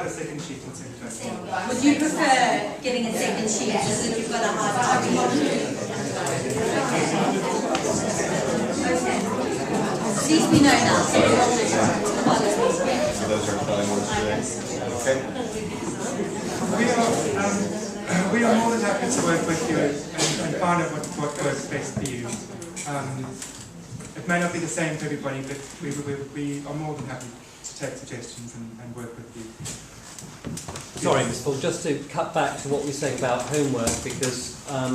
out a second sheet and send it over. Would you prefer getting a second sheet just so you've got a hard copy? At least we know now. So those are fine ones today. Okay. We are more than happy to work with you and find out what works best for you. It may not be the same for everybody, but we are more than happy to take suggestions and work with you. Sorry, Ms. Paul, just to cut back to what we were saying about homework, because I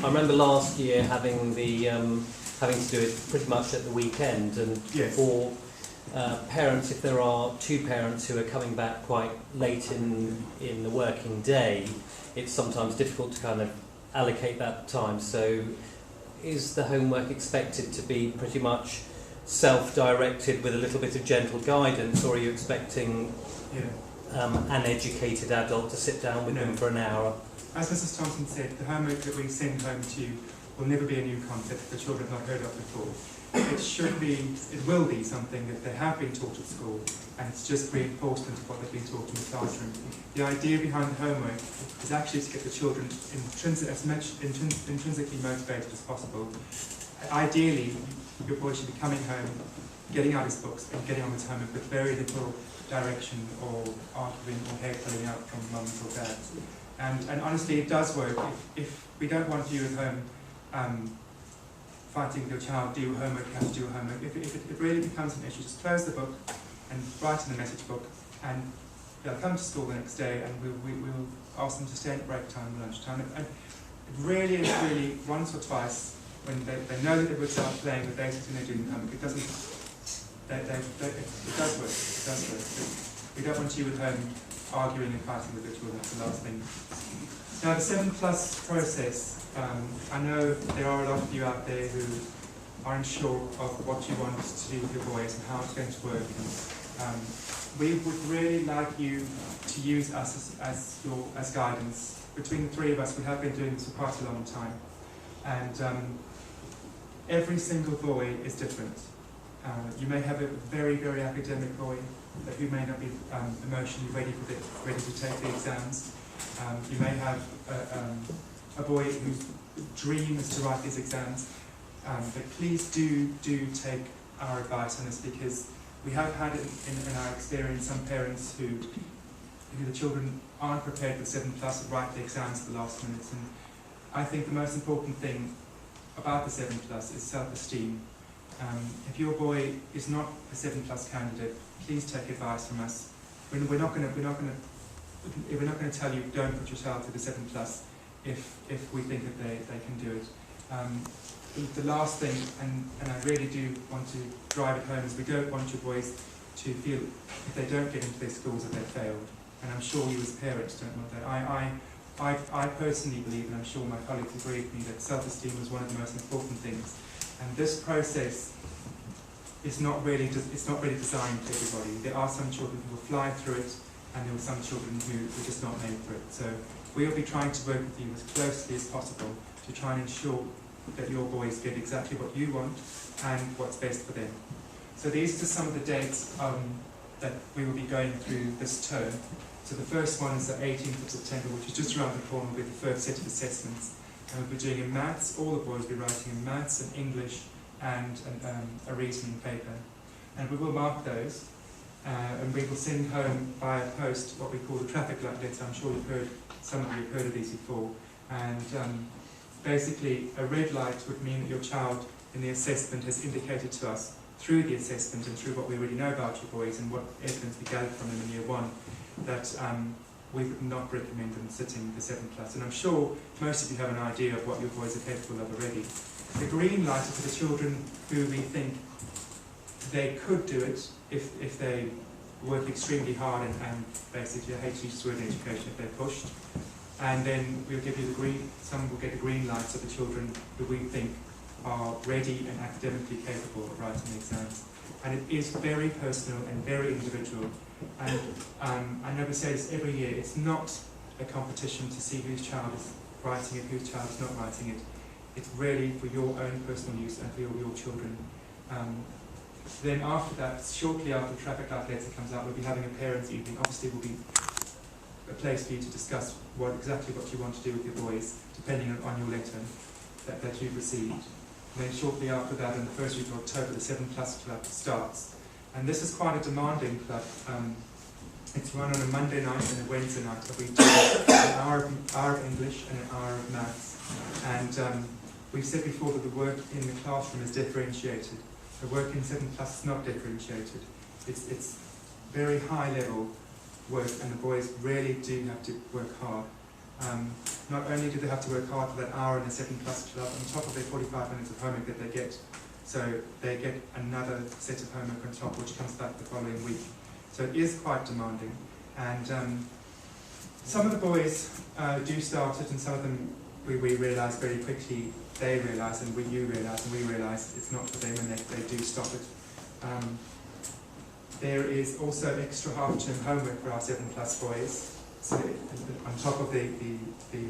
remember last year having to do it pretty much at the weekend, and yes. For parents, if there are two parents who are coming back quite late in the working day, it's sometimes difficult to kind of allocate that time. So is the homework expected to be pretty much self-directed with a little bit of gentle guidance, or are you expecting an educated adult to sit down with them for an hour? As Mrs. Thompson said, the homework that we send home to you will never be a new concept that the children have not heard of before. It will be something that they have been taught at school, and it's just reinforcement of what they've been taught in the classroom. The idea behind the homework is actually to get the children intrinsically motivated as possible. Ideally, your boy should be coming home, getting out his books and getting on with homework with very little direction or arguing or hair pulling out from mums or dads. And honestly, it does work. If we don't want you at home fighting with your child, do your homework, you have to do your homework. If it really becomes an issue, just close the book and write in the message book, and they'll come to school the next day, and we'll ask them to stay at break time and lunchtime. And it really is really once or twice when they know that they would start playing with basics when they're doing homework. It doesn't. It does work. It does work. But we don't want you at home arguing and fighting with your children. That's the last thing. Now the 7+ process. I know there are a lot of you out there who aren't sure of what you want to do with your boys and how it's going to work. And, we would really like you to use us as guidance. Between the three of us, we have been doing this for quite a long time, and every single boy is different. You may have a very, very academic boy who may not be emotionally ready to take the exams. You may have a boy whose dream is to write these exams, but please do take our advice on this, because we have had in our experience some parents who the children aren't prepared for 7+ to write the exams at the last minute. And I think the most important thing about the 7+ is self-esteem. If your boy is not a 7+ candidate, please take advice from us. We're not going to tell you don't put your child through the 7+ if we think that they can do it. The last thing, and I really do want to drive it home, is we don't want your boys to feel if they don't get into their schools that they failed. And I'm sure you as parents don't want that. I personally believe, and I'm sure my colleagues agree with me, that self-esteem is one of the most important things. And this process is not really designed for everybody. There are some children who will fly through it, and there are some children who are just not made for it. So we'll be trying to work with you as closely as possible to try and ensure that your boys get exactly what you want and what's best for them. So these are some of the dates that we will be going through this term. So the first one is the 18th of September, which is just around the corner with the first set of assessments. And we'll be doing in maths. All the boys will be writing in maths and English and a reasoning paper. And we will mark those, and we will send home via post what we call the traffic light letter. I'm sure some of you have heard of these before. And basically, a red light would mean that your child in the assessment has indicated to us through the assessment and through what we already know about your boys and what evidence we gathered from them in year 1, that we would not recommend them sitting the 7+. And I'm sure most of you have an idea of what your boys are capable of already. The green light is for the children who we think they could do it if they work extremely hard and basically, I hate to use the word education, if they're pushed. And then we'll give you the green, some will get the green lights of the children who we think are ready and academically capable of writing the exams. And it is very personal and very individual. And I know we say this every year, it's not a competition to see whose child is writing it, whose child is not writing it. It's really for your own personal use and for your children. Then after that, shortly after the traffic light letter comes out, we'll be having a parents' evening. Obviously, will be a place for you to discuss exactly what you want to do with your boys, depending on your letter that you've received. And then shortly after that, in the first week of October, the 7 Plus Club starts. And this is quite a demanding club. It's run on a Monday night and a Wednesday night. We do an hour of English and an hour of maths. And we've said before that the work in the classroom is differentiated. The work in 7 Plus is not differentiated. It's very high level work, and the boys really do have to work hard. Not only do they have to work hard for that hour in the 7 Plus Club, on top of their 45 minutes of homework that they get, so they get another set of homework on top, which comes back the following week. So it is quite demanding. And some of the boys do start it, and some of them we realise very quickly, they realise, and you realise, and we realise it's not for them, and they do stop it. There is also extra half-term homework for our 7 Plus boys, so on top of the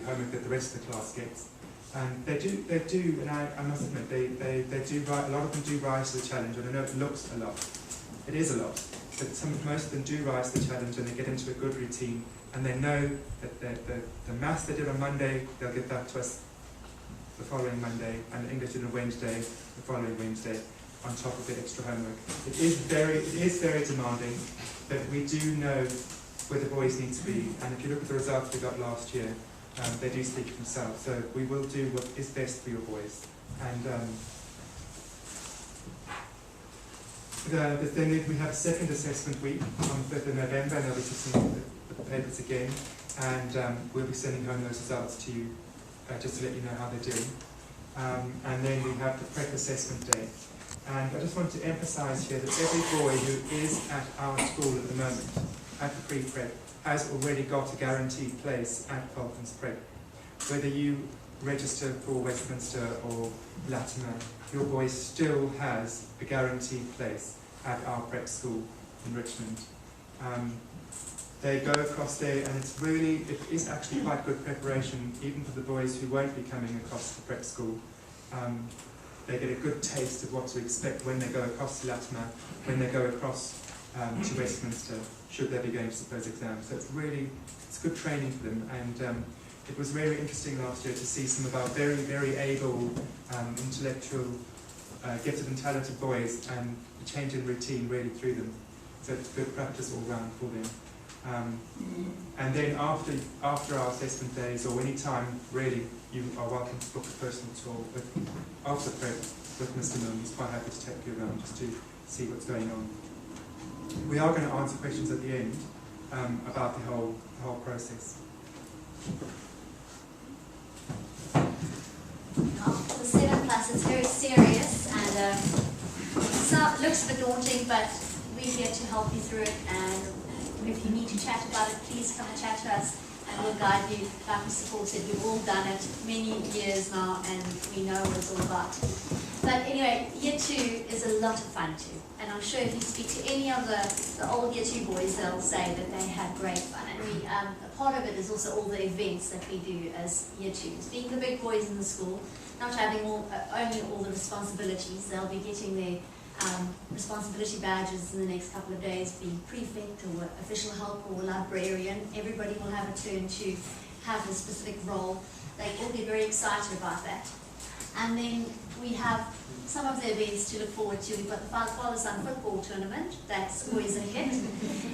homework that the rest of the class gets. And they do, and I must admit, they do, a lot of them do rise to the challenge, and I know it looks a lot. It is a lot, but most of them do rise to the challenge, and they get into a good routine, and they know that the maths they did on Monday, they'll get that to us the following Monday, and English on a Wednesday, the following Wednesday, on top of the extra homework. It is very demanding, but we do know where the boys need to be, and if you look at the results we got last year, they do speak for themselves. So we will do what is best for your boys. And then we have a second assessment week on the 5th of November, and I'll be sending the papers again, and we'll be sending home those results to you just to let you know how they're doing. And then we have the prep assessment day. And I just want to emphasise here that every boy who is at our school at the moment, at the pre-prep, has already got a guaranteed place at Falcons Prep. Whether you register for Westminster or Latimer, your boy still has a guaranteed place at our prep school in Richmond. They go across there, and it is actually quite good preparation, even for the boys who won't be coming across the prep school. They get a good taste of what to expect when they go across to Latimer, when they go across to Westminster, should they be going to those exams. So it's good training for them, and it was very interesting last year to see some of our very, very able, intellectual, gifted and talented boys, and the change in routine really through them. So it's good practice all round for them. And then after our assessment days, or any time really, you are welcome to book a personal tour after prep with Mr. Milne. He's quite happy to take you around just to see what's going on. We are going to answer questions at the end about the whole process. The 7 Plus is very serious, and it looks a bit daunting, but we're here to help you through it. And if you need to chat about it, please come and chat to us, and we'll guide you. Like Mr. Paul said, we've all done it many years now, and we know what it's all about. But anyway, Year 2 is a lot of fun too. And I'm sure if you speak to any of the old Year 2 boys, they'll say that they had great fun. And a part of it is also all the events that we do as Year 2s. Being the big boys in the school, not having only all the responsibilities, they'll be getting their responsibility badges in the next couple of days, being prefect or official helper or librarian. Everybody will have a turn to have a specific role. They will be very excited about that. And then we have some of the events to look forward to. We've got the father-son football tournament. That's always a hit.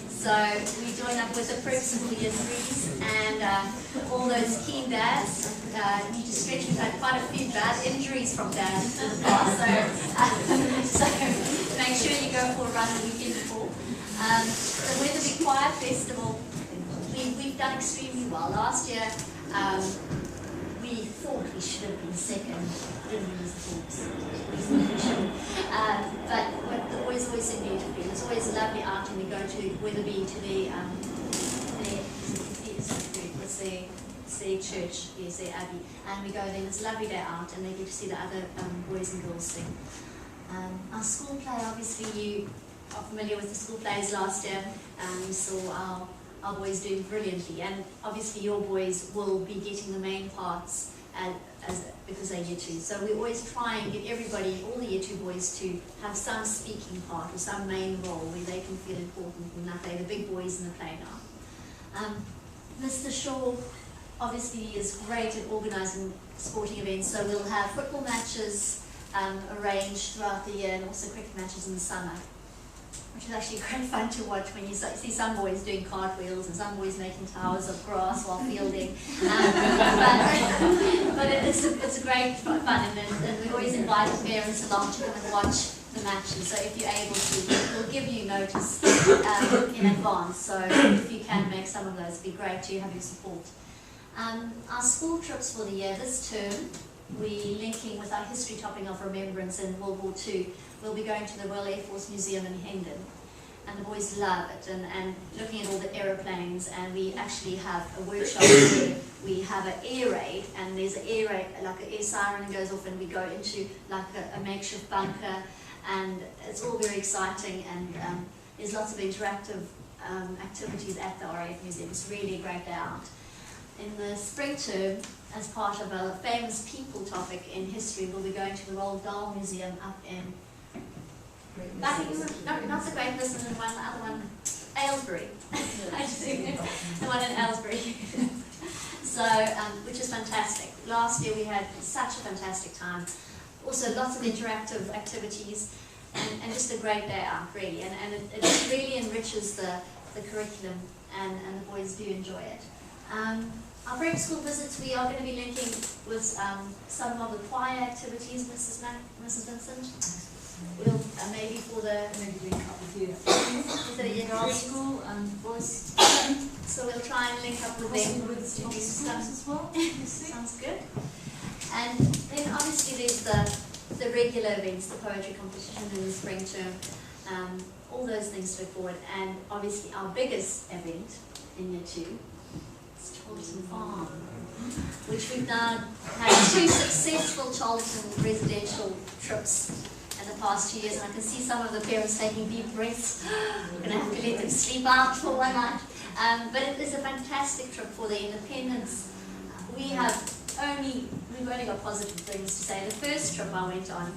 So we join up with the preps of the Year 3s, and all those keen dads need to stretch. We've had quite a few bad injuries from dads in the past, so make sure you go for a run the weekend before. The Weatherby Choir Festival, we've done extremely well. Last year, we thought we should have been second. Didn't use the forks. But the boys always seem beautifully. It's always a lovely outing. We go to Weatherby to it's their church, yes, their abbey, and we go there. It's a lovely day out, and they get to see the other boys and girls sing. Our school play, obviously, you are familiar with the school plays last year. You saw our boys doing brilliantly, and obviously your boys will be getting the main parts because they're year 2. So we always try and get everybody, all the year 2 boys, to have some speaking part or some main role where they can feel important and that they're the big boys in the playground. Mr. Shaw obviously is great at organising sporting events, so we'll have football matches arranged throughout the year and also cricket matches in the summer, which is actually great fun to watch when you see some boys doing cartwheels and some boys making towers of grass while fielding. But it's a great fun, and we always invite the parents along to come and watch the matches. So if you're able to, we'll give you notice in advance. So if you can make some of those, it'd be great to have your support. Our school trips for the year this term, we're linking with our history topic of remembrance in World War II. We'll be going to the Royal Air Force Museum in Hendon, and the boys love it, and looking at all the aeroplanes, and we actually have a workshop where we have an air raid, and there's an air raid, like an air siren goes off, and we go into like a makeshift bunker, and it's all very exciting, and there's lots of interactive activities at the RAF Museum. It's really a great day out. In the spring term, as part of a famous people topic in history, we'll be going to the Roald Dahl Museum up in not the Great Western one, the other one, Aylesbury. The one in Aylesbury. So, which is fantastic. Last year we had such a fantastic time. Also lots of interactive activities and just a great day out, really. And it really enriches the curriculum, and the boys do enjoy it. Our prep school visits, we are going to be linking with some of the choir activities, Mrs. Vincent. We'll maybe for the link up with you. with the Girls' school and boys. So we'll try and link up with them With to do the stuff. as well. Sounds good. And then obviously there's the regular events, the poetry competition in the spring term, all those things to look forward. And obviously our biggest event in year 2 is Charlton Farm, which we've now had 2 successful Charlton residential trips in the past 2 years, and I can see some of the parents taking deep breaths. We're going to have to let them sleep out for one night. But it is a fantastic trip for the independents. We've only got positive things to say. The first trip I went on,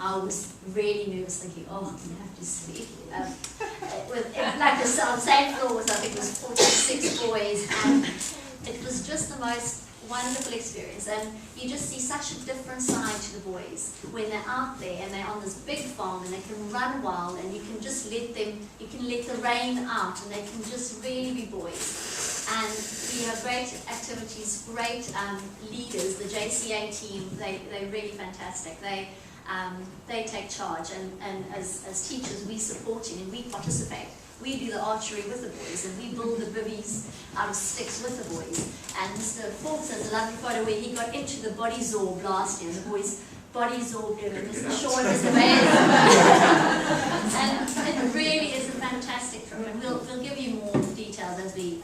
I was really nervous, thinking, oh, I'm going to have to sleep. Like the same floor was, I think it was 46 boys, and it was just the most wonderful experience, and you just see such a different side to the boys when they're out there and they're on this big farm and they can run wild, and you can just let the rain out and they can just really be boys. And we have great activities, great leaders. The JCA team, they're really fantastic. They take charge, and as teachers we supporting and we participate. We do the archery with the boys, and we build the bivvies out of sticks with the boys. And Mr. Forbes has a lovely photo where he got into the body zorb last year. The boys body zorbed him, and Mr. Shaw was the man. And it really is a fantastic trip, and we'll give you more details as we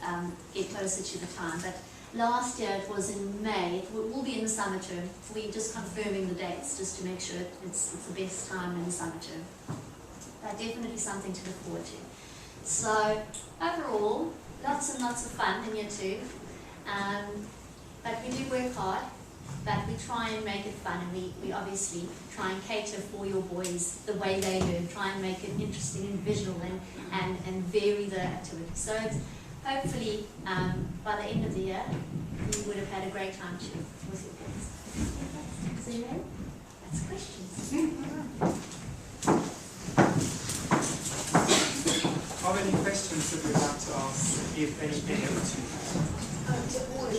get closer to the time. But last year it was in May. It will be in the summer term. We're just confirming the dates just to make sure it's the best time in the summer term. But definitely something to look forward to. So overall, lots and lots of fun in year 2, but we do work hard, but we try and make it fun, and we obviously try and cater for your boys the way they learn, try and make it interesting and visual, and vary the activity. So it's, hopefully by the end of the year you would have had a great time too with your boys. So that's questions. Are there any questions that we'd like to ask, if any of you?